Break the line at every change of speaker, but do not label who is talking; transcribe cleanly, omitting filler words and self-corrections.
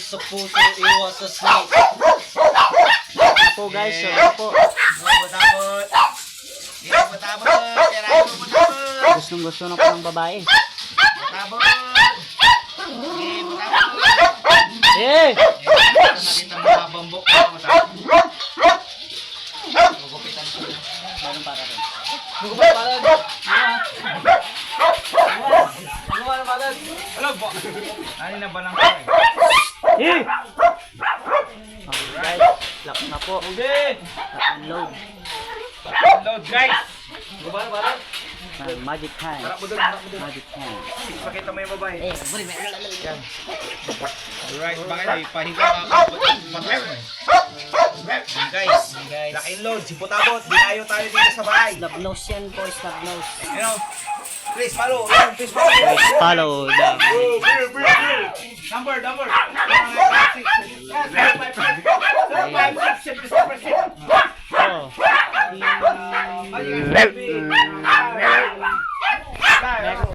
sa puso, iwas sa snake.
Po guys, so po.
Butabot. Butabot. Butabot.
Gustong gusto na po ng babae.
Butabot.
Eh!
Nakita mo mga bambok ko. Gugupitan ko na. Meron para rin. Gugupitan para rin. Gugupitan para rin. Alam po. Ano na ba lang ko eh?
Eh! Okay guys, lock na po.
Okay.
Lock and load.
Load guys. Gugupitan para rin.
Magic hand.
Harap mo doon.
Magic hand.
Pakita mo yung babae.
Eh, buri ba?
Yan. Alright, bakit ay pahinga ka guys, lock and load, si Putabot, dinayo tayo dito sa bahay.
Snub nose yan po, snub nose.
You know, please follow, please follow.
Follow the...
Number. 5, 6, 7, 8.
Oh.